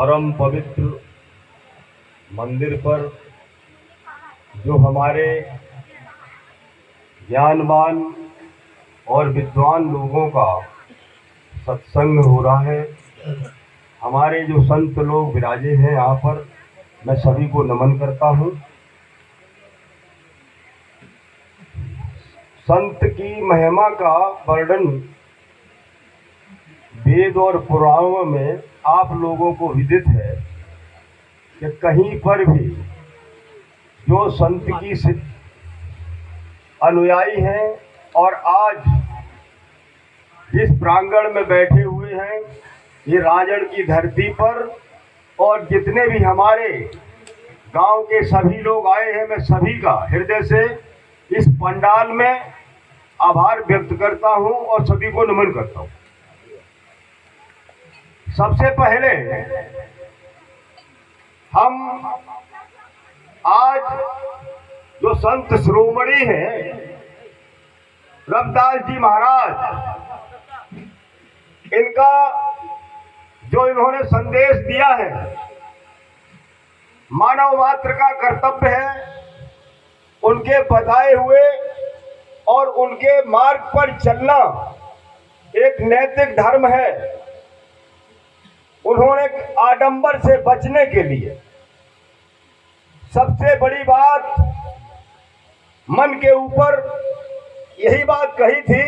परम पवित्र मंदिर पर जो हमारे ज्ञानवान और विद्वान लोगों का सत्संग हो रहा है। हमारे जो संत लोग विराजे हैं यहाँ पर, मैं सभी को नमन करता हूँ। संत की महिमा का वर्णन वेद और पुराणों में आप लोगों को विदित है कि कहीं पर भी जो संत की अनुयायी हैं और आज जिस प्रांगण में बैठे हुए हैं, ये राजड़ की धरती पर, और जितने भी हमारे गांव के सभी लोग आए हैं, मैं सभी का हृदय से इस पंडाल में आभार व्यक्त करता हूं और सभी को नमन करता हूं। सबसे पहले हम आज जो संत शिरोमणि हैं रविदास जी महाराज, इनका जो इन्होंने संदेश दिया है, मानव मात्र का कर्तव्य है उनके बताए हुए और उनके मार्ग पर चलना एक नैतिक धर्म है। उन्होंने आडंबर से बचने के लिए सबसे बड़ी बात मन के ऊपर यही बात कही थी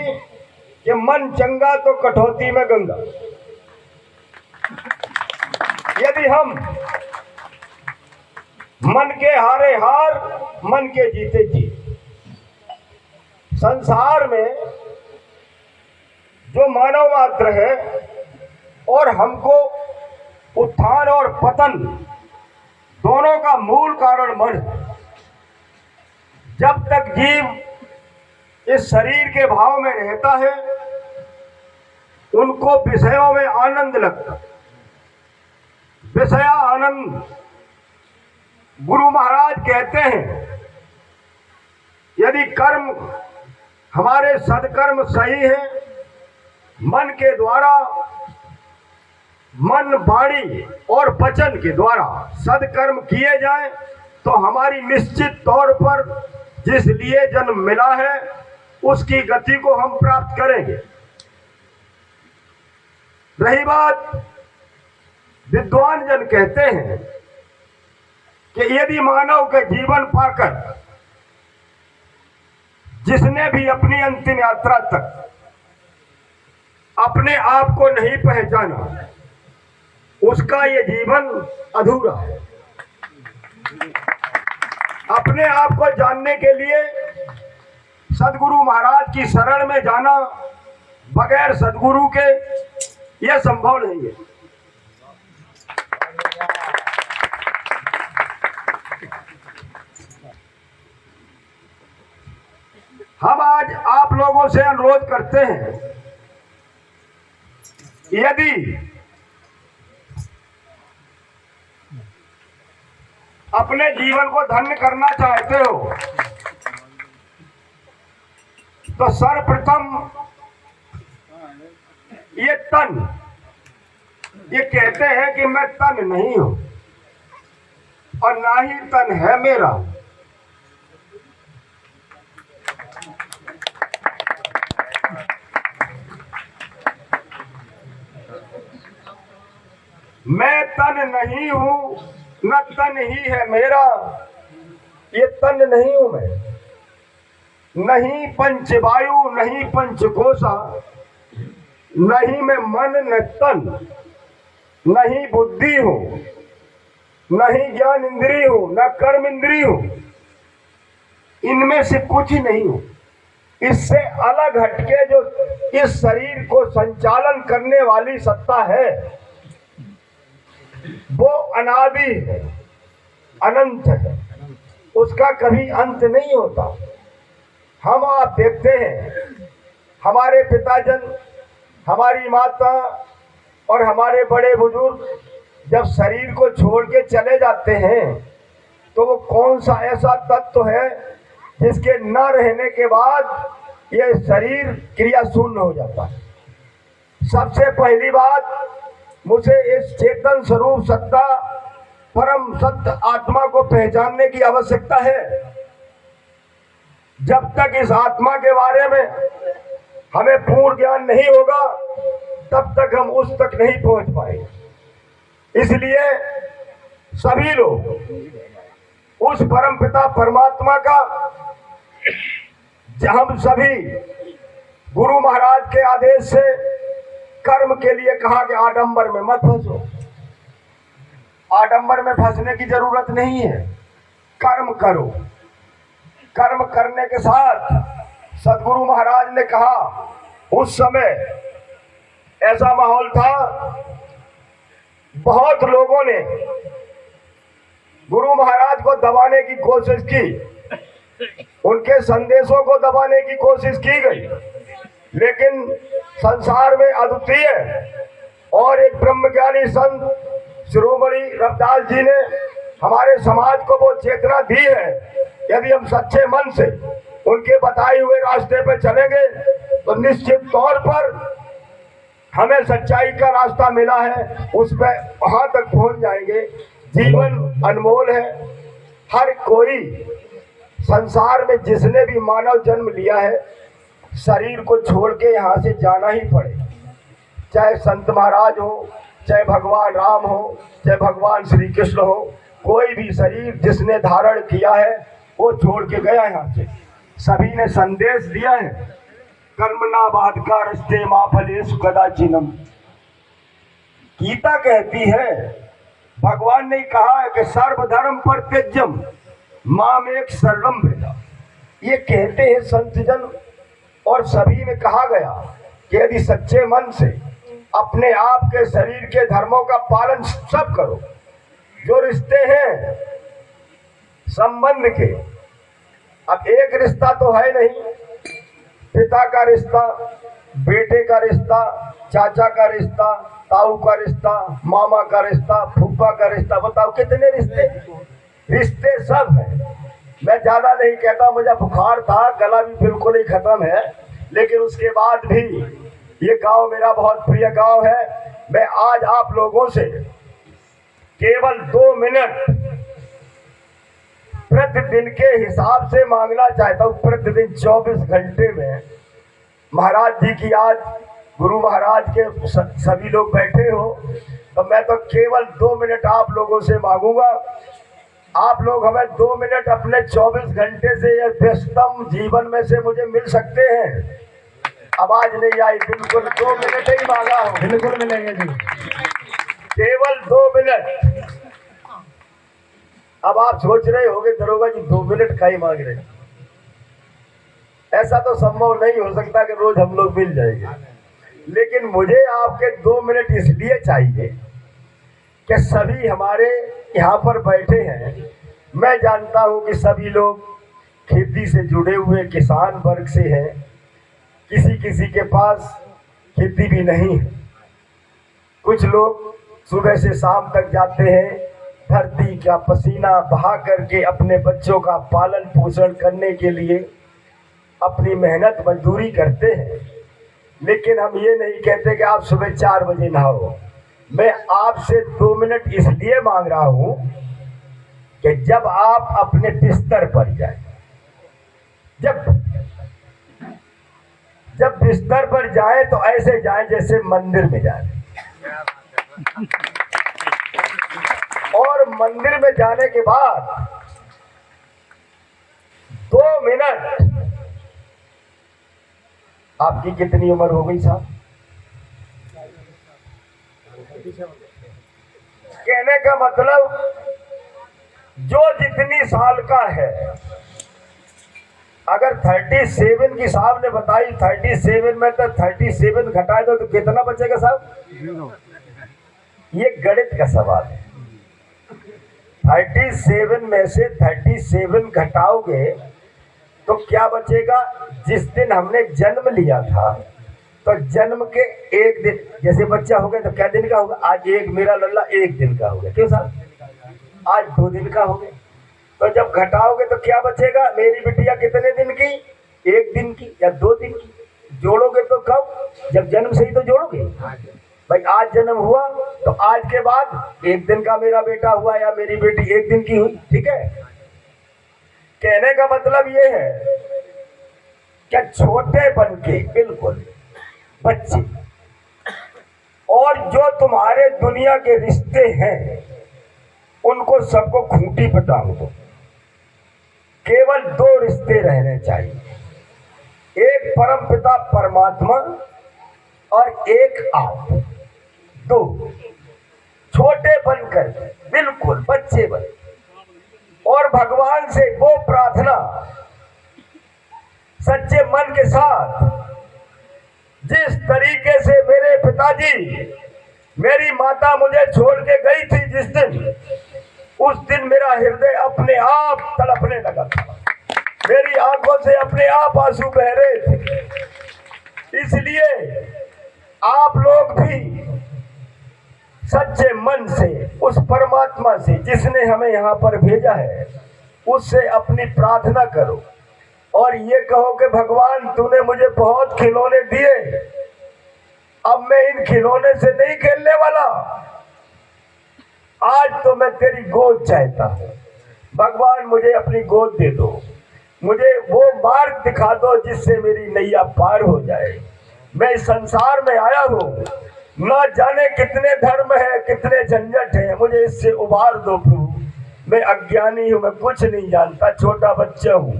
कि मन चंगा तो कटौती में गंगा। यदि हम मन के हारे हार, मन के जीते जीत, संसार में जो मानव मात्र है और हमको उत्थान और पतन दोनों का मूल कारण मन है। जब तक जीव इस शरीर के भाव में रहता है उनको विषयों में आनंद लगता, विषया आनंद। गुरु महाराज कहते हैं यदि कर्म हमारे सदकर्म सही है, मन के द्वारा, मन वाणी और वचन के द्वारा सदकर्म किए जाए तो हमारी निश्चित तौर पर जिस लिए जन्म मिला है उसकी गति को हम प्राप्त करेंगे। रही बात, विद्वान जन कहते हैं कि यदि मानव के जीवन पाकर जिसने भी अपनी अंतिम यात्रा तक अपने आप को नहीं पहचाना, उसका ये जीवन अधूरा है। अपने आप को जानने के लिए सदगुरु महाराज की शरण में जाना बगैर सदगुरु के यह संभव नहीं है। हम आज आप लोगों से अनुरोध करते हैं, यदि अपने जीवन को धन्य करना चाहते हो तो सर्वप्रथम ये तन, ये कहते हैं कि मैं तन नहीं हूं और ना ही तन है मेरा। मैं तन नहीं हूं, न तन ही है मेरा। ये तन नहीं हूं मैं, नहीं पंचवायु, नहीं पंचकोशा, नहीं मैं मन न तन, नहीं बुद्धि हूं, नहीं ज्ञान इंद्रिय हूं, न कर्म इंद्रिय हूं। इनमें से कुछ ही नहीं हूं। इससे अलग हटके जो इस शरीर को संचालन करने वाली सत्ता है वो अनादि है, अनंत है, उसका कभी अंत नहीं होता। हम आप देखते हैं हमारे पिताजन, हमारी माता और हमारे बड़े बुजुर्ग जब शरीर को छोड़ के चले जाते हैं तो वो कौन सा ऐसा तत्व है जिसके न रहने के बाद यह शरीर क्रिया शून्य हो जाता है। सबसे पहली बात, मुझे इस चेतन स्वरूप सत्ता परम सत्य आत्मा को पहचानने की आवश्यकता है। जब तक इस आत्मा के बारे में हमें पूर्ण ज्ञान नहीं होगा तब तक हम उस तक नहीं पहुंच पाएंगे। इसलिए सभी लोग उस परम पिता परमात्मा का, हम सभी गुरु महाराज के आदेश से कर्म के लिए कहा कि आडंबर में मत फंसो। आडंबर में फंसने की जरूरत नहीं है, कर्म करो। कर्म करने के साथ सदगुरु महाराज ने कहा, उस समय ऐसा माहौल था, बहुत लोगों ने गुरु महाराज को दबाने की कोशिश की, उनके संदेशों को दबाने की कोशिश की गई, लेकिन संसार में अद्वितीय और एक ब्रह्मज्ञानी संत शिरोमणि रविदास जी ने हमारे समाज को वो चेतना दी है। यदि हम सच्चे मन से उनके बताए हुए रास्ते पे चलेंगे तो निश्चित तौर पर हमें सच्चाई का रास्ता मिला है, उस पर वहां तक पहुंच जाएंगे। जीवन अनमोल है। हर कोई संसार में जिसने भी मानव जन्म लिया है, शरीर को छोड़ के यहाँ से जाना ही पड़े। चाहे संत महाराज हो, चाहे भगवान राम हो, चाहे भगवान श्री कृष्ण हो, कोई भी शरीर जिसने धारण किया है वो छोड़ के गया यहाँ से। सभी ने संदेश दिया है, कर्मणा बाधकारस्ते मा फलेषु कदाचिनम। गीता कहती है, भगवान ने कहा है कि सर्वधर्म परित्यज्यम मामेक शरणम व्रज। ये कहते हैं संत जन, और सभी में कहा गया कि यदि सच्चे मन से अपने आप के शरीर के धर्मों का पालन सब करो, जो रिश्ते हैं संबंध के, अब एक रिश्ता तो है नहीं, पिता का रिश्ता, बेटे का रिश्ता, चाचा का रिश्ता, ताऊ का रिश्ता, मामा का रिश्ता, फूफा का रिश्ता, बताओ कितने रिश्ते। रिश्ते सब है। मैं ज्यादा नहीं कहता, मुझे बुखार था, गला भी बिल्कुल ही खत्म है, लेकिन उसके बाद भी ये गांव मेरा बहुत प्रिय गांव है। मैं आज आप लोगों से केवल 2 मिनट प्रतिदिन के हिसाब से मांगना चाहता हूँ। प्रतिदिन 24 घंटे में महाराज जी की, आज गुरु महाराज के सभी लोग बैठे हो, तो मैं तो केवल 2 मिनट आप लोगों से मांगूंगा। आप लोग हमें 2 मिनट अपने 24 घंटे से या व्यस्तम जीवन में से मुझे मिल सकते हैं। आवाज नहीं आई, बिल्कुल 2 मिनट ही मांगा हूँ। बिल्कुल मिलेंगे जी, केवल 2 मिनट। अब आप सोच रहे होंगे दरोगा जी 2 मिनट का ही मांग रहे, ऐसा तो संभव नहीं हो सकता कि रोज हम लोग मिल जाएंगे, लेकिन मुझे आपके 2 मिनट इसलिए चाहिए कि सभी हमारे यहाँ पर बैठे हैं। मैं जानता हूँ कि सभी लोग खेती से जुड़े हुए किसान वर्ग से हैं, किसी किसी के पास खेती भी नहीं है। कुछ लोग सुबह से शाम तक जाते हैं, धरती का पसीना बहा करके अपने बच्चों का पालन पोषण करने के लिए अपनी मेहनत मजदूरी करते हैं। लेकिन हम ये नहीं कहते कि आप सुबह 4 बजे नहाओ। मैं आपसे 2 मिनट इसलिए मांग रहा हूं कि जब आप अपने बिस्तर पर जाए, जब बिस्तर पर जाए तो ऐसे जाए जैसे मंदिर में जाए, और मंदिर में जाने के बाद 2 मिनट। आपकी कितनी उम्र हो गई साहब? कहने का मतलब जो जितनी साल का है, अगर 37 की साहब ने बताई, 37 में तो 37 घटाए दो तो कितना बचेगा साहब? ये गणित का सवाल है। 37 में से 37 घटाओगे तो क्या बचेगा? जिस दिन हमने जन्म लिया था, तो जन्म के 1 दिन, जैसे बच्चा हो गया तो क्या दिन का होगा? आज एक मेरा लल्ला 1 दिन का हो गया, क्यों साहब? आज 2 दिन का हो गया। तो जब घटाओगे तो क्या बचेगा? मेरी बिटिया कितने दिन की? 1 दिन की या 2 दिन की? जोड़ोगे तो कब? जब जन्म से ही तो जोड़ोगे। भाई आज जन्म हुआ तो आज के बाद एक दिन का मेरा बेटा हुआ या मेरी बेटी एक दिन की हुई, ठीक है। कहने का मतलब ये है क्या छोटे बन के बिल्कुल बच्चे, और जो तुम्हारे दुनिया के रिश्ते हैं उनको सबको खूंटी पर टांग दो। केवल दो रिश्ते रहने चाहिए, एक परम पिता परमात्मा और एक आप। दो छोटे बनकर बिल्कुल बच्चे बन, और भगवान से वो प्रार्थना सच्चे मन के साथ, जिस तरीके से मेरे पिताजी मेरी माता मुझे छोड़ के गई थी जिस दिन, उस दिन मेरा हृदय अपने आप तड़पने लगा था, मेरी आंखों से अपने आप आंसू बह रहे थे। इसलिए आप लोग भी सच्चे मन से उस परमात्मा से जिसने हमें यहाँ पर भेजा है उससे अपनी प्रार्थना करो और ये कहो कि भगवान तूने मुझे बहुत खिलौने दिए, अब मैं इन खिलौने से नहीं खेलने वाला, आज तो मैं तेरी गोद चाहता हूँ। भगवान मुझे अपनी गोद दे दो, मुझे वो मार्ग दिखा दो जिससे मेरी नैया पार हो जाए। मैं इस संसार में आया हूँ, न जाने कितने धर्म है, कितने झंझट है, मुझे इससे उबार दो प्रभु। मैं अज्ञानी हूँ, मैं कुछ नहीं जानता, छोटा बच्चा हूँ,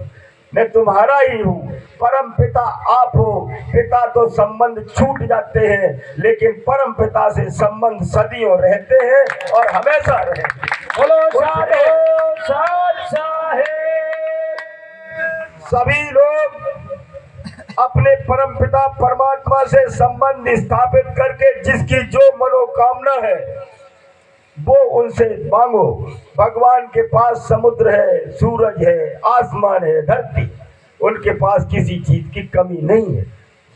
मैं तुम्हारा ही हूँ। परम पिता आप हो। पिता तो संबंध छूट जाते हैं, लेकिन परम पिता से संबंध सदियों रहते हैं और हमेशा रहेंगे। बोलो सभी लोग अपने परम पिता परमात्मा से संबंध स्थापित करके जिसकी जो मनोकामना है वो उनसे मांगो। भगवान के पास समुद्र है, सूरज है, आसमान है, धरती, उनके पास किसी चीज की कमी नहीं है।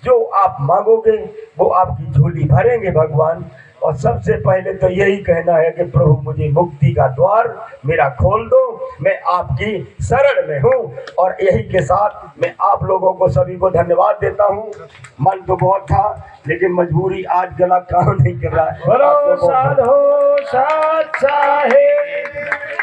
जो आप मांगोगे वो आपकी झोली भरेंगे भगवान। और सबसे पहले तो यही कहना है कि प्रभु मुझे मुक्ति का द्वार मेरा खोल दो, मैं आपकी शरण में हूँ। और यही के साथ मैं आप लोगों को सभी को धन्यवाद देता हूँ। मन तो बहुत था लेकिन मजबूरी आज गला काम नहीं कर रहा है। बोलो साधु साथ साहेब।